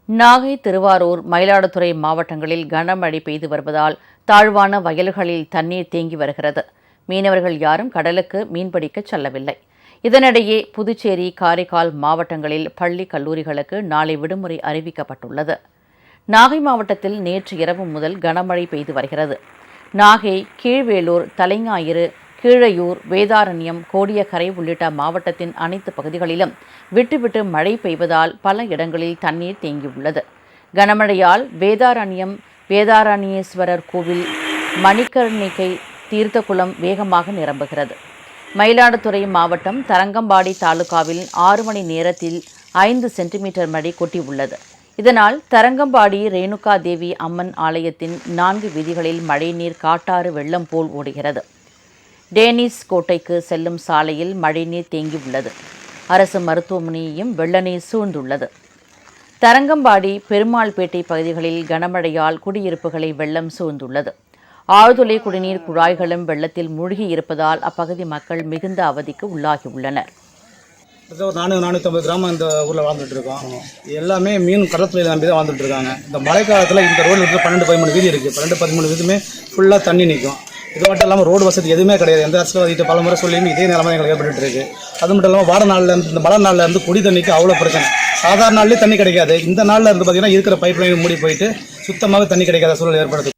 நாகை, திருவாரூர், மயிலாடுதுறை மாவட்டங்களில் கனமழை பெய்து வருவதால் தாழ்வான வயல்களில் தண்ணீர் தேங்கி வருகிறது. மீனவர்கள் யாரும் கடலுக்கு மீன்பிடிக்க செல்லவில்லை. இதனிடையே புதுச்சேரி, காரைக்கால் மாவட்டங்களில் பள்ளி, கல்லூரிகளுக்கு நாளை விடுமுறை அறிவிக்கப்பட்டுள்ளது. நாகை மாவட்டத்தில் நேற்று இரவு முதல் கனமழை பெய்து வருகிறது. நாகை, கீழ்வேளூர், தலைஞாயிறு, கீழையூர், வேதாரண்யம், கோடியக்கரை உள்ளிட்ட மாவட்டத்தின் அனைத்து பகுதிகளிலும் விட்டுவிட்டு மழை பெய்வதால் பல இடங்களில் தண்ணீர் தேங்கியுள்ளது. கனமழையால் வேதாரண்யம் வேதாரண்யேஸ்வரர் கோவில், மணிக்கர்ணிகை தீர்த்தக்குளம் வேகமாக நிரம்புகிறது. மயிலாடுதுறை மாவட்டம் தரங்கம்பாடி தாலுகாவில் 6 மணி நேரத்தில் 5 சென்டிமீட்டர் மழை கொட்டியுள்ளது. இதனால் தரங்கம்பாடி ரேணுகா தேவி அம்மன் ஆலயத்தின் 4 வீதிகளில் மழைநீர் காட்டாறு வெள்ளம் போல் ஓடுகிறது. டேனிஸ் கோட்டைக்கு செல்லும் சாலையில் மழைநீர் தேங்கியுள்ளது. அரசு மருத்துவமனையையும் வெள்ளநீர் சூழ்ந்துள்ளது. தரங்கம்பாடி, பெருமாள்பேட்டை பகுதிகளில் கனமழையால் குடியிருப்புகளை வெள்ளம் சூழ்ந்துள்ளது. ஆழ்துளை குடிநீர் குழாய்களும் வெள்ளத்தில் மூழ்கி இருப்பதால் அப்பகுதி மக்கள் மிகுந்த அவதிக்கு உள்ளாகியுள்ளனர். ஒரு 450 கிராமம் இந்த ஊரில் வாழ்ந்துட்டு இருக்கோம். எல்லாமே மீன் கடற்தொழிலை நம்பி தான் வாழ்ந்துட்டு இருக்காங்க. இந்த மழை காலத்தில் இந்த ரோடு இருக்குது, 12-13 வீதி இருக்குது. 12-13 வீதுமே ஃபுல்லாக தண்ணி நிற்கும். இது மட்டும் இல்லாமல் ரோடு வசதி எதுவுமே கிடையாது. எந்த அரசியல்வாதிகிட்ட பல முறை சொல்லியும் இதே நிலைமை எங்களுக்கு ஏற்பட்டு இருக்கு. அது மட்டும் இல்லாமல் வார நாளில் இருந்து, இந்த மழை நாளில் இருந்து குடி தண்ணிக்கு அவ்வளோ பிரச்சனை. சாதாரண நாள்லேயே தண்ணி கிடைக்காது. இந்த நாளில் இருந்து பார்த்தீங்கன்னா இருக்கிற பைப் லைன் மூடி போயிட்டு சுத்தமாக தண்ணி கிடைக்காத சூழல் ஏற்படுது.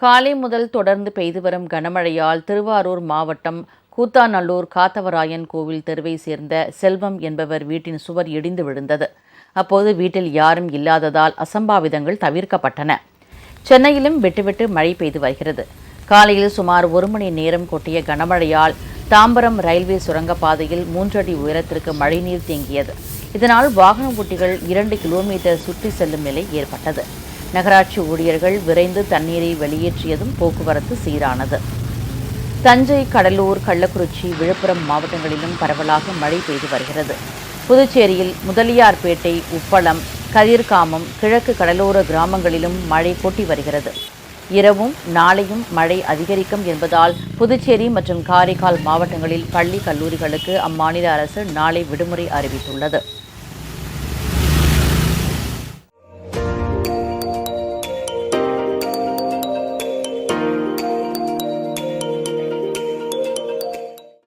காலை முதல் தொடர்ந்து பெய்து வரும் கனமழையால் திருவாரூர் மாவட்டம் கூத்தாநல்லூர் காத்தவராயன் கோவில் தெருவை சேர்ந்த செல்வம் என்பவர் வீட்டின் சுவர் இடிந்து விழுந்தது. அப்போது வீட்டில் யாரும் இல்லாததால் அசம்பாவிதங்கள் தவிர்க்கப்பட்டன. சென்னையிலும் விட்டுவிட்டு மழை பெய்து வருகிறது. காலையில் சுமார் 1 மணி நேரம் கொட்டிய கனமழையால் தாம்பரம் ரயில்வே சுரங்கப்பாதையில் 3 அடி உயரத்திற்கு மழைநீர் தேங்கியது. இதனால் வாகன ஓட்டிகள் 2 கிலோமீட்டர் சுற்றி செல்லும் நிலை ஏற்பட்டது. நகராட்சி ஊழியர்கள் விரைந்து தண்ணீரை வெளியேற்றியதும் போக்குவரத்து சீரானது. தஞ்சை, கடலூர், கள்ளக்குறிச்சி, விழுப்புரம் மாவட்டங்களிலும் பரவலாக மழை பெய்து வருகிறது. புதுச்சேரியில் முதலியார்பேட்டை, உப்பளம், கதிர்காமம், கிழக்கு கடலோர கிராமங்களிலும் மழை கொட்டி வருகிறது. இரவும் நாளையும் மழை அதிகரிக்கும் என்பதால் புதுச்சேரி மற்றும் காரைக்கால் மாவட்டங்களில் பள்ளி, கல்லூரிகளுக்கு அம்மாநில அரசு நாளை விடுமுறை அறிவித்துள்ளது.